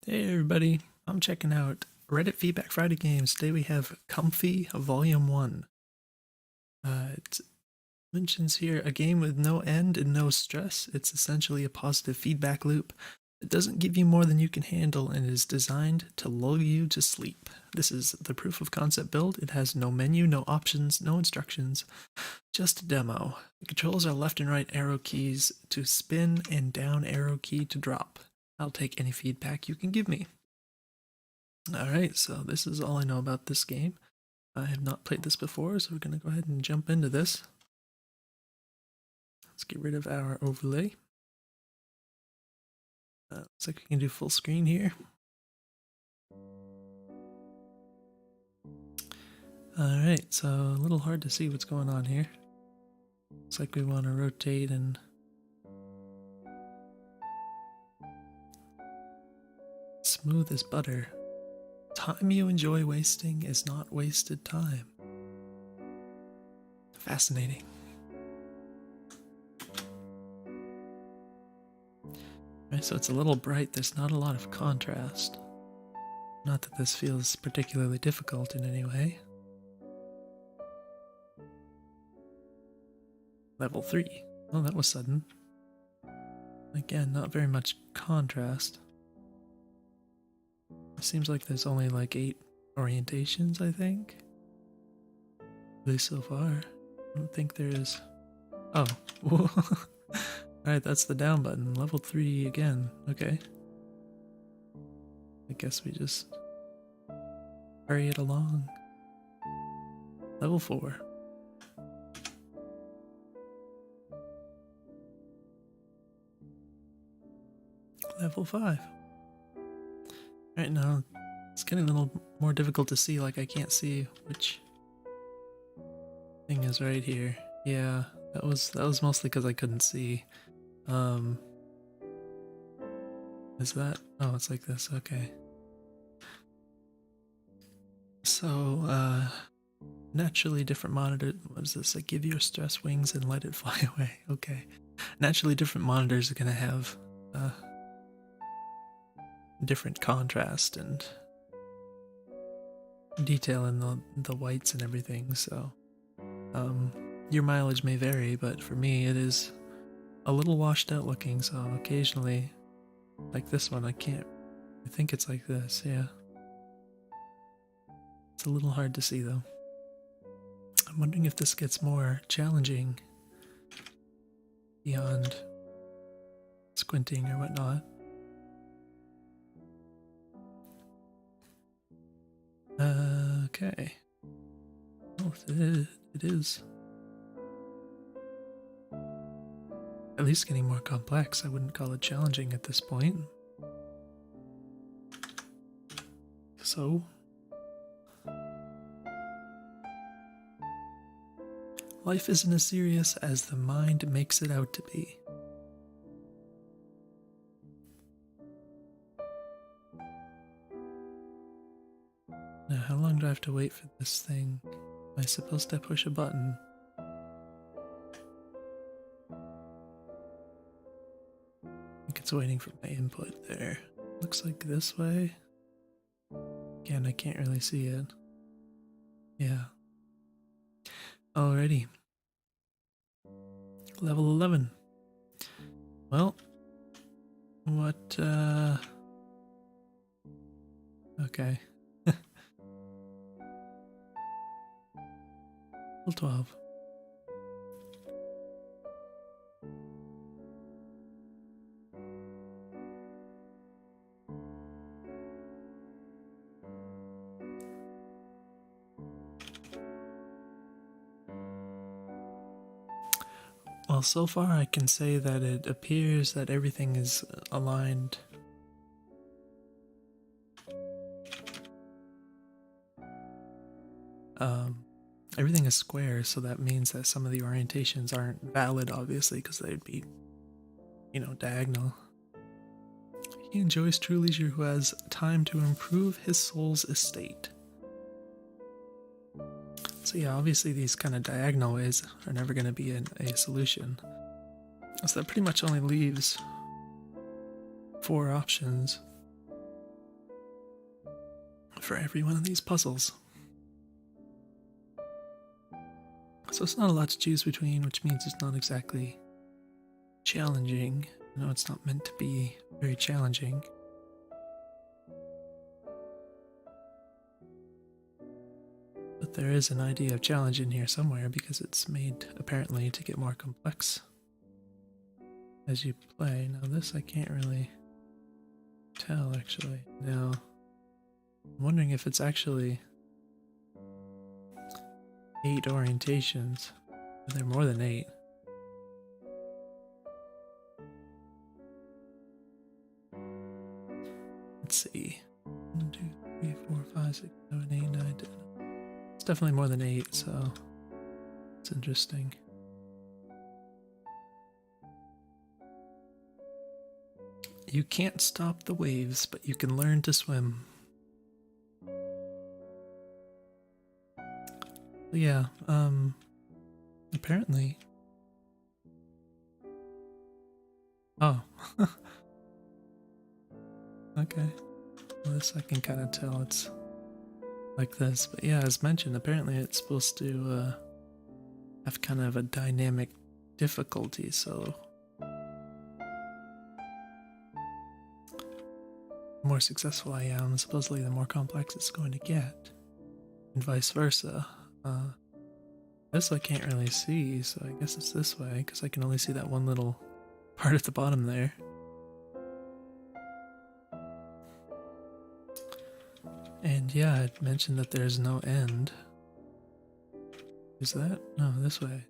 Hey everybody, I'm checking out Reddit Feedback Friday games. Today we have Comfy Volume 1. It mentions here a game with no end and no stress. It's essentially a positive feedback loop. It doesn't give you more than you can handle and is designed to lull you to sleep. This is the proof of concept build. It has no menu, no options, no instructions, just a demo. The controls are left and right arrow keys to spin and down arrow key to drop. I'll take any feedback you can give me. Alright, so this is all I know about this game. I have not played this before, so we're going to go ahead and jump into this. Let's get rid of our overlay. Looks like we can do full screen here. Alright, so a little hard to see what's going on here. Looks like we want to rotate and smooth as butter. Time you enjoy wasting is not wasted time. Fascinating. Right, so it's a little bright, there's not a lot of contrast. Not that this feels particularly difficult in any way. Level 3. Oh, that was sudden. Again, not very much contrast. It seems like there's only like 8 orientations, I think. At least so far. I don't think there is. Oh. Alright, that's the down button. Level 3 again. Okay. I guess we just hurry it along. Level 4. Level 5. Right now, it's getting a little more difficult to see, like I can't see which thing is right here. Yeah, that was mostly because I couldn't see. Is that? Oh, it's like this, okay. So, naturally different monitor, what is this? Like give your stress wings and let it fly away. Okay. Naturally different monitors are gonna have, different contrast and detail in the whites and everything, so your mileage may vary, but for me it is a little washed out looking, so occasionally, like this one, I think it's like this, yeah. It's a little hard to see though. I'm wondering if this gets more challenging beyond squinting or whatnot. Okay. Well, it is at least getting more complex. I wouldn't call it challenging at this point. So, life isn't as serious as the mind makes it out to be. Now, how long do I have to wait for this thing? Am I supposed to push a button? I think it's waiting for my input there. Looks like this way. Again, I can't really see it. Yeah. Alrighty. Level 11. Well, what, okay. Level 12. Well, so far I can say that it appears that everything is aligned. Everything is square, so that means that some of the orientations aren't valid, obviously, because they'd be, diagonal. He enjoys true leisure who has time to improve his soul's estate. So yeah, obviously these kind of diagonal ways are never going to be a solution. So that pretty much only leaves 4 options. for every one of these puzzles. So it's not a lot to choose between, which means it's not exactly challenging. No, it's not meant to be very challenging. But there is an idea of challenge in here somewhere because it's made apparently to get more complex as you play. Now this I can't really tell actually. Now I'm wondering if it's actually 8 orientations. They're more than 8. Let's see. 1, 2, 3, 4, 5, 6, 7, 8, 9, 10. It's definitely more than 8, so it's interesting. You can't stop the waves, but you can learn to swim. Yeah, apparently. Oh. Okay. Well, this I can kind of tell it's like this. But yeah, as mentioned, apparently it's supposed to have kind of a dynamic difficulty, so the more successful I am, supposedly the more complex it's going to get. And vice versa. This I can't really see, so I guess it's this way, because I can only see that one little part at the bottom there. And yeah, it mentioned that there's no end. Is that? No, this way.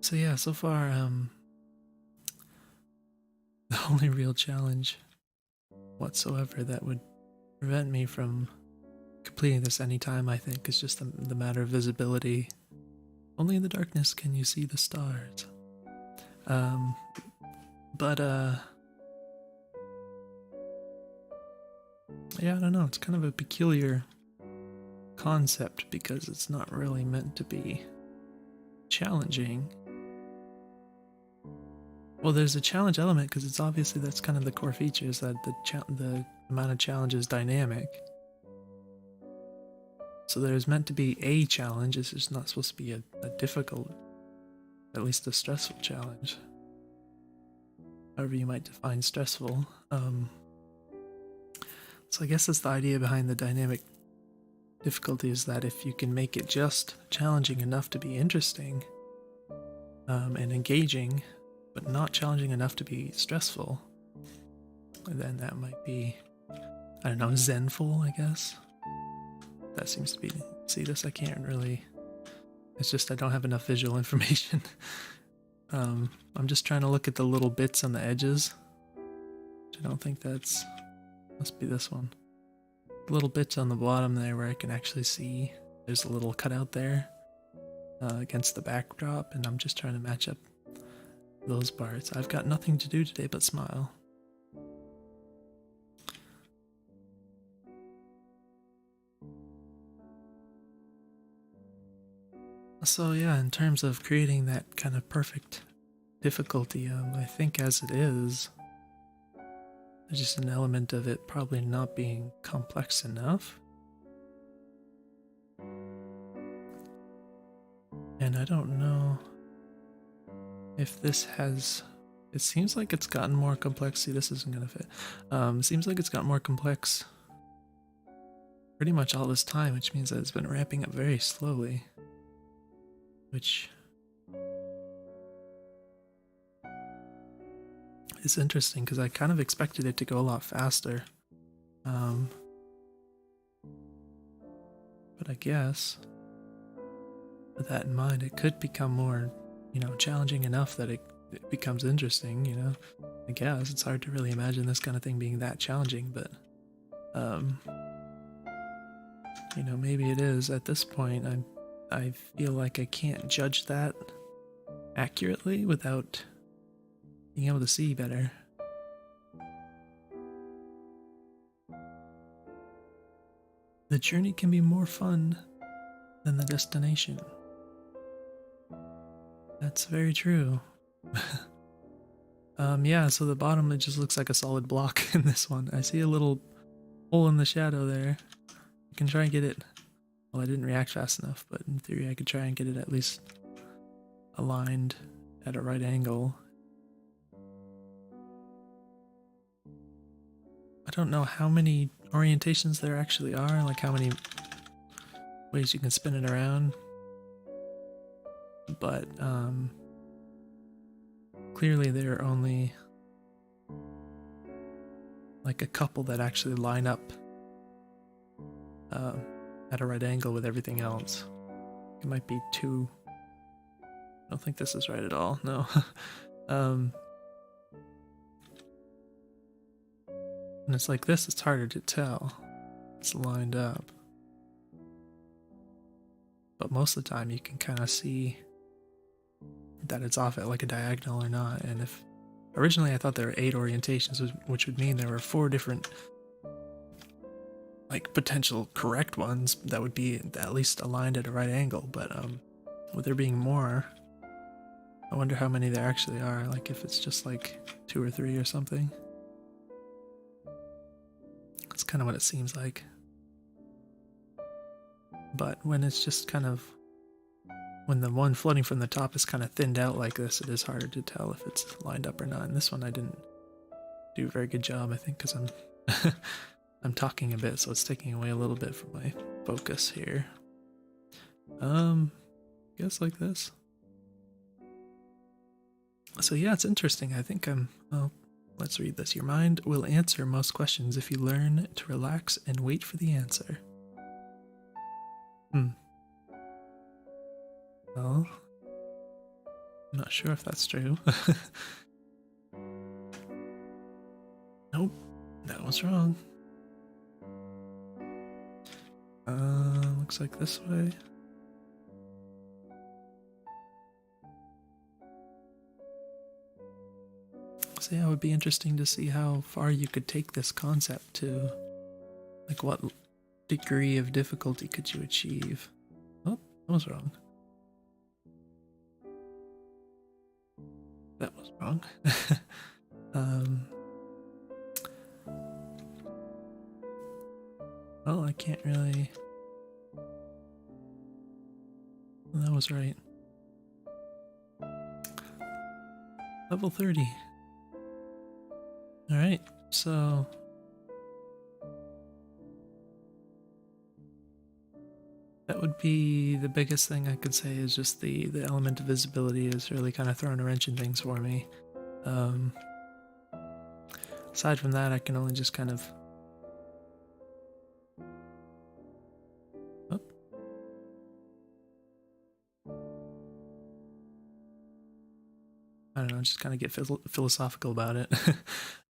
So yeah, so far, the only real challenge whatsoever that would prevent me from completing this anytime, I think, is just the matter of visibility. Only in the darkness can you see the stars. Yeah, I don't know, it's kind of a peculiar concept because it's not really meant to be challenging. Well, there's a challenge element because it's obviously that's kind of the core feature is that the amount of challenge is dynamic. So there's meant to be a challenge, it's just not supposed to be a difficult, at least a stressful challenge. However you might define stressful. So I guess that's the idea behind the dynamic difficulty, is that if you can make it just challenging enough to be interesting and engaging, but not challenging enough to be stressful, then that might be, I don't know, zenful, I guess. That seems to be, see this, I can't really, it's just I don't have enough visual information. I'm just trying to look at the little bits on the edges. I don't think that's, must be this one. Little bits on the bottom there where I can actually see there's a little cutout there against the backdrop, and I'm just trying to match up those parts. I've got nothing to do today but smile. So yeah, in terms of creating that kind of perfect difficulty, I think as it is, there's just an element of it probably not being complex enough. And I don't know if this has, it seems like it's gotten more complex. See, this isn't gonna fit. It seems like it's gotten more complex pretty much all this time, which means that it's been ramping up very slowly. Which is interesting because I kind of expected it to go a lot faster. But I guess with that in mind, it could become more, challenging enough that it becomes interesting, I guess. It's hard to really imagine this kind of thing being that challenging, but maybe it is. At this point, I feel like I can't judge that accurately without being able to see better. The journey can be more fun than the destination. That's very true. Yeah, so the bottom, it just looks like a solid block in this one. I see a little hole in the shadow there. I can try and get it. Well, I didn't react fast enough, but in theory I could try and get it at least aligned at a right angle. I don't know how many orientations there actually are, like how many ways you can spin it around. But clearly there are only like a couple that actually line up at a right angle with everything else. It might be 2. I don't think this is right at all, no. And it's like this, it's harder to tell. It's lined up. But most of the time you can kind of see that it's off at like a diagonal or not. And if originally I thought there were 8 orientations, which would mean there were 4 different like potential correct ones that would be at least aligned at a right angle. But with there being more, I wonder how many there actually are, like if it's just like 2 or 3 or something. That's kind of what it seems like. But when it's just kind of, when the one floating from the top is kind of thinned out like this, it is harder to tell if it's lined up or not. And this one I didn't do a very good job, I think, because I'm I'm talking a bit, so it's taking away a little bit from my focus here. Guess like this. So yeah, it's interesting. I think well, let's read this. Your mind will answer most questions if you learn to relax and wait for the answer. Well, I'm not sure if that's true. Nope, that was wrong. Looks like this way. So yeah, it would be interesting to see how far you could take this concept to, like what degree of difficulty could you achieve? Oh, that was wrong. That was wrong. Well, I can't really... That was right. Level 30. Alright, so... that would be the biggest thing I could say, is just the element of visibility has really kind of thrown a wrench in things for me. Aside from that, I can only just kind of... Oh. I don't know, just kind of get philosophical about it.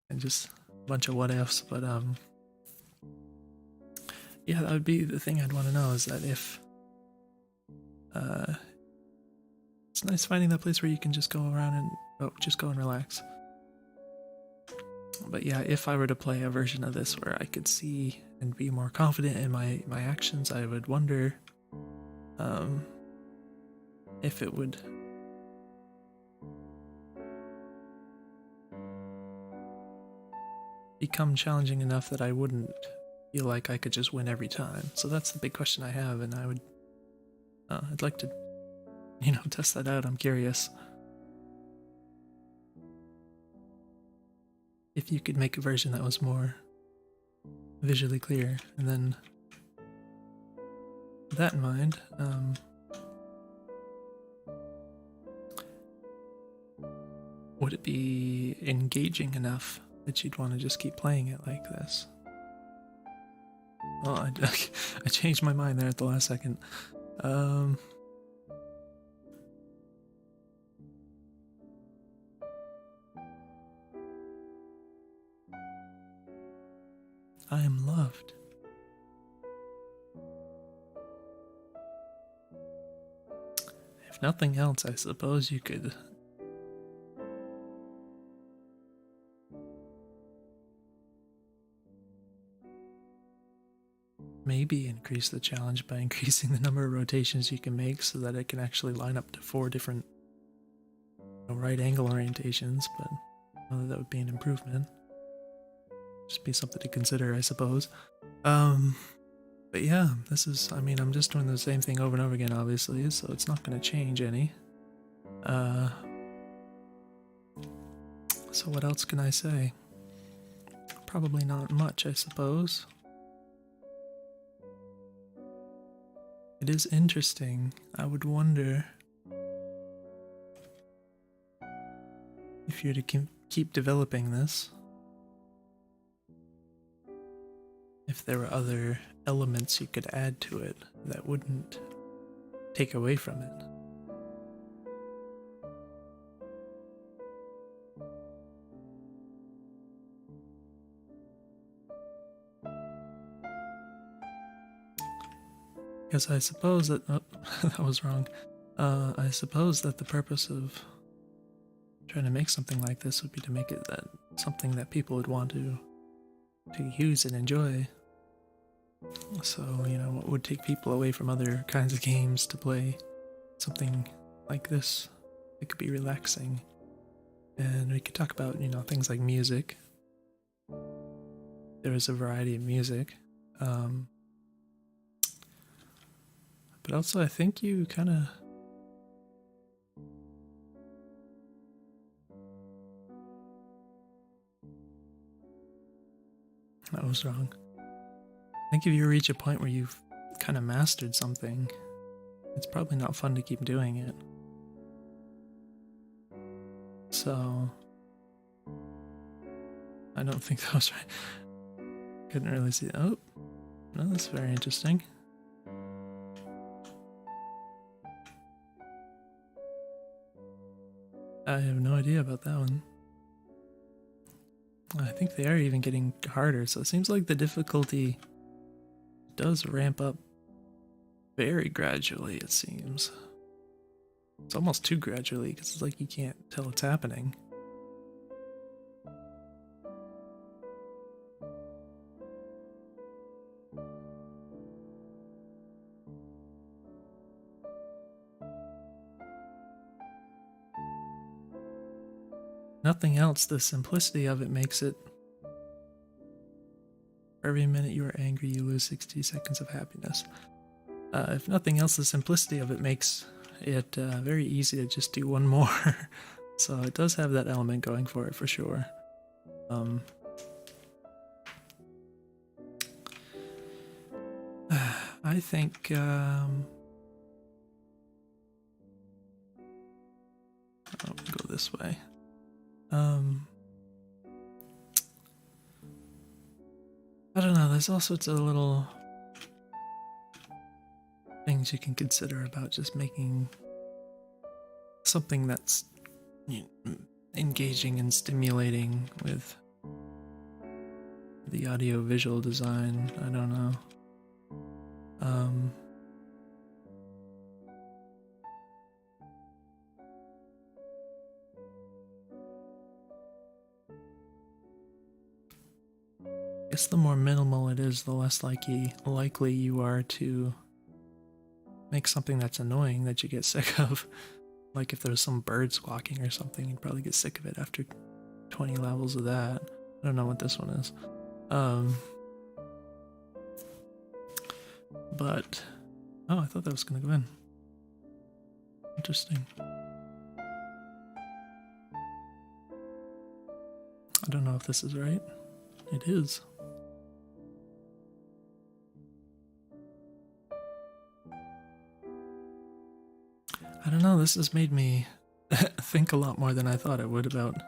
And just a bunch of what ifs, but yeah, that would be the thing I'd want to know, is that if it's nice finding that place where you can just go around and just go and relax. But yeah, if I were to play a version of this where I could see and be more confident in my actions, I would wonder if it would become challenging enough that I wouldn't feel like I could just win every time. So that's the big question I have, and I would I'd like to, test that out. I'm curious if you could make a version that was more visually clear. And then with that in mind, would it be engaging enough that you'd want to just keep playing it like this? Well, I changed my mind there at the last second. I am loved. If nothing else, I suppose you could maybe increase the challenge by increasing the number of rotations you can make so that it can actually line up to 4 different right angle orientations, but I don't know that would be an improvement. just be something to consider, I suppose. But yeah, this is, I mean, I'm just doing the same thing over and over again, obviously, so it's not going to change any. So what else can I say? Probably not much, I suppose. It is interesting. I would wonder if you're to keep developing this, if there were other elements you could add to it that wouldn't take away from it. Because I suppose that... Oh, that was wrong. I suppose that the purpose of trying to make something like this would be to make it that something that people would want to use and enjoy. So, you know, what would take people away from other kinds of games to play something like this? It could be relaxing. And we could talk about, you know, things like music. There is a variety of music. But also, I think you kind of... That was wrong. I think if you reach a point where you've kind of mastered something, it's probably not fun to keep doing it. So... I don't think that was right. Couldn't really see... Oh! No, that's very interesting. I have no idea about that one. I think they are even getting harder, so it seems like the difficulty does ramp up very gradually, it seems. It's almost too gradually, because it's like you can't tell it's happening. Nothing else, the simplicity of it makes it... For every minute you are angry, you lose 60 seconds of happiness. If nothing else, the simplicity of it makes it very easy to just do one more. So it does have that element going for it, for sure. I think... I'll go this way. I don't know, there's all sorts of little things you can consider about just making something that's, you know, engaging and stimulating with the audio-visual design. I don't know. I guess the more minimal it is, the less likely you are to make something that's annoying that you get sick of. Like if there's some bird squawking or something, you'd probably get sick of it after 20 levels of that. I don't know what this one is. But... Oh, I thought that was going to go in. Interesting. I don't know if this is right. It is. I don't know, this has made me think a lot more than I thought it would about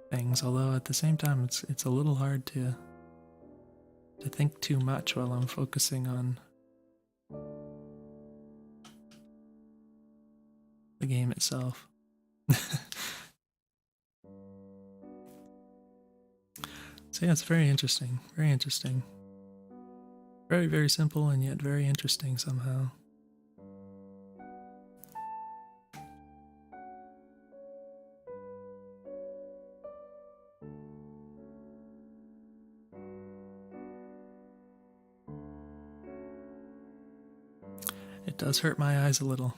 things, although at the same time it's a little hard to think too much while I'm focusing on the game itself. So yeah, it's very interesting, very interesting. Very, very simple and yet very interesting somehow. It does hurt my eyes a little.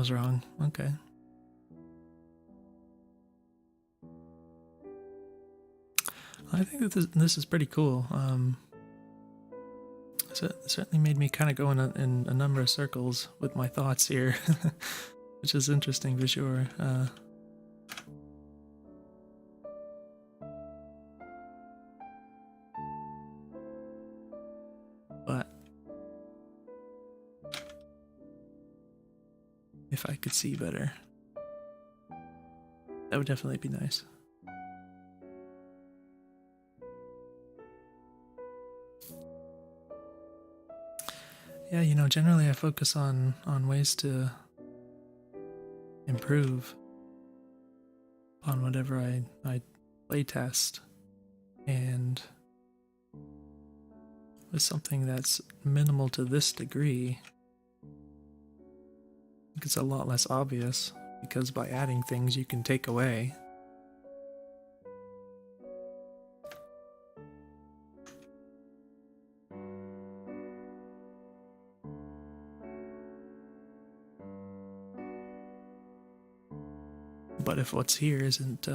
was wrong. Okay. I think that this is pretty cool. So it certainly made me kind of go in a number of circles with my thoughts here, which is interesting for sure. But if I could see better, that would definitely be nice. Yeah, you know, generally I focus on ways to improve on whatever I play test, and with something that's minimal to this degree, it's a lot less obvious, because by adding things you can take away. But if what's here isn't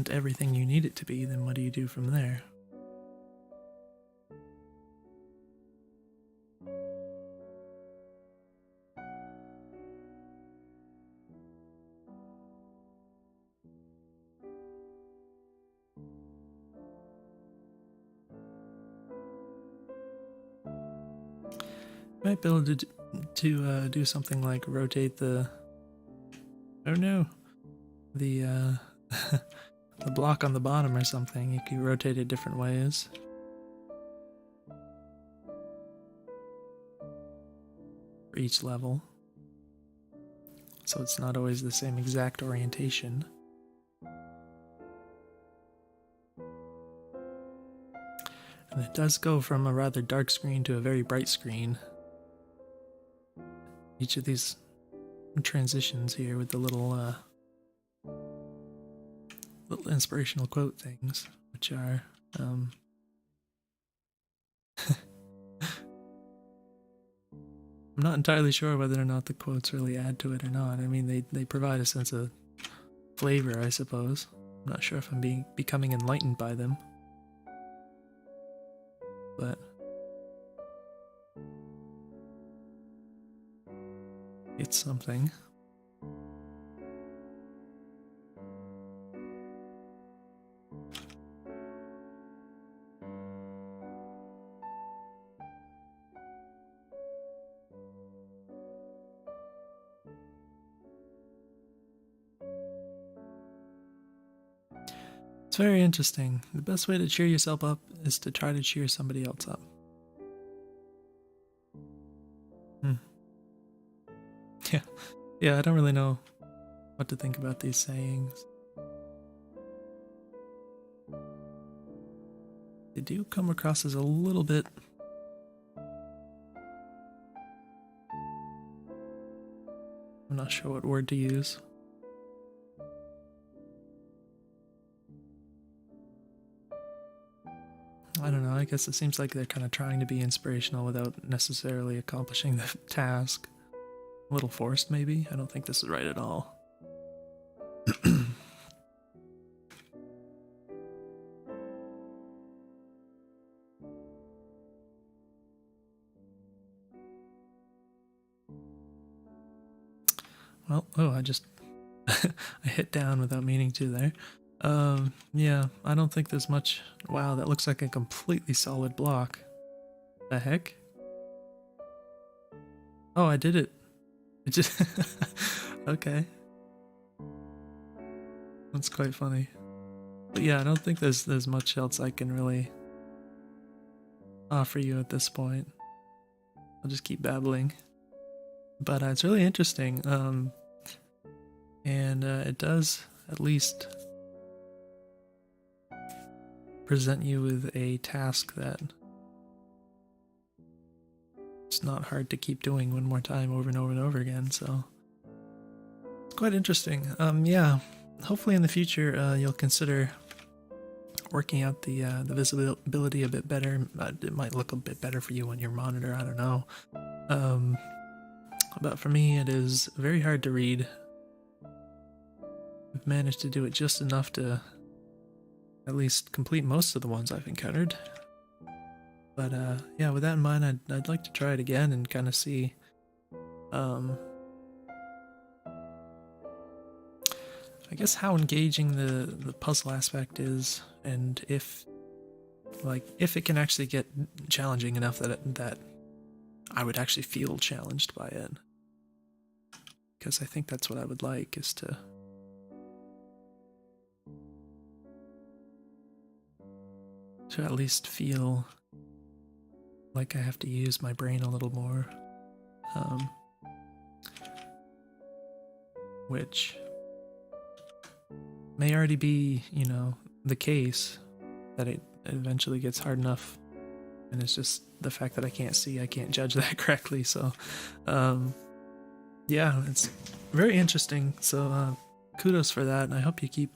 everything you need it to be, then what do you do from there? Might be able to do something like rotate the, oh no, the the block on the bottom or something. You can rotate it different ways. For each level. So it's not always the same exact orientation. And it does go from a rather dark screen to a very bright screen. Each of these transitions here with the little inspirational quote things, which are I'm not entirely sure whether or not the quotes really add to it or not. I mean, they provide a sense of flavor, I suppose. I'm not sure if I'm becoming enlightened by them, but it's something. It's very interesting. The best way to cheer yourself up is to try to cheer somebody else up. Yeah, I don't really know what to think about these sayings. They do come across as a little bit I'm not sure what word to use. I don't know, I guess it seems like they're kind of trying to be inspirational without necessarily accomplishing the task. A little forced, maybe? I don't think this is right at all. Well, oh, I just I hit down without meaning to there. Yeah, I don't think there's much. Wow, that looks like a completely solid block. The heck? Oh, I did it. It just okay. That's quite funny. But yeah, I don't think there's much else I can really offer you at this point. I'll just keep babbling. But it's really interesting. And it does at least present you with a task that it's not hard to keep doing one more time over and over and over again, so it's quite interesting. Yeah, hopefully in the future you'll consider working out the visibility a bit better. It might look a bit better for you on your monitor, I don't know. but for me it is very hard to read. I've managed to do it just enough to at least complete most of the ones I've encountered. But yeah, with that in mind, I'd like to try it again and kind of see I guess how engaging the puzzle aspect is, and if it can actually get challenging enough that I would actually feel challenged by it. Because I think that's what I would like, is to at least feel like I have to use my brain a little more. Which may already be, the case, that it eventually gets hard enough, and it's just the fact that I can't see, I can't judge that correctly. So yeah, it's very interesting. So kudos for that, and I hope you keep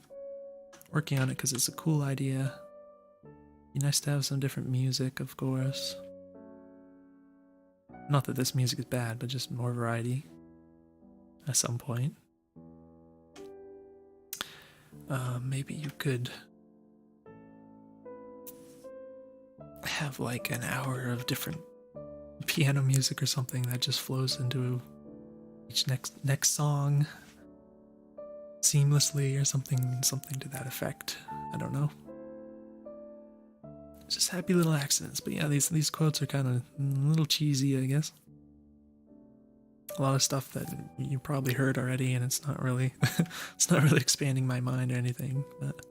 working on it because it's a cool idea. Be nice to have some different music, of course. Not that this music is bad, but just more variety at some point. Maybe you could have like an hour of different piano music or something that just flows into each next song seamlessly, or something to that effect. I don't know. Just happy little accidents. But yeah, these quotes are kind of a little cheesy, I guess. A lot of stuff that you probably heard already, and it's not really expanding my mind or anything. But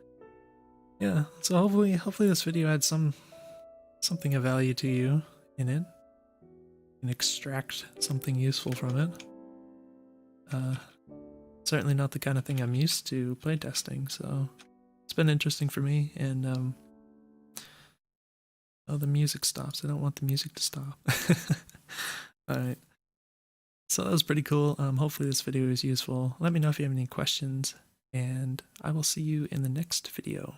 yeah, so hopefully this video had something of value to you in it, and extract something useful from it. Certainly not the kind of thing I'm used to playtesting, so it's been interesting for me. And oh, the music stops. I don't want the music to stop. Alright. So that was pretty cool. Hopefully this video is useful. Let me know if you have any questions, and I will see you in the next video.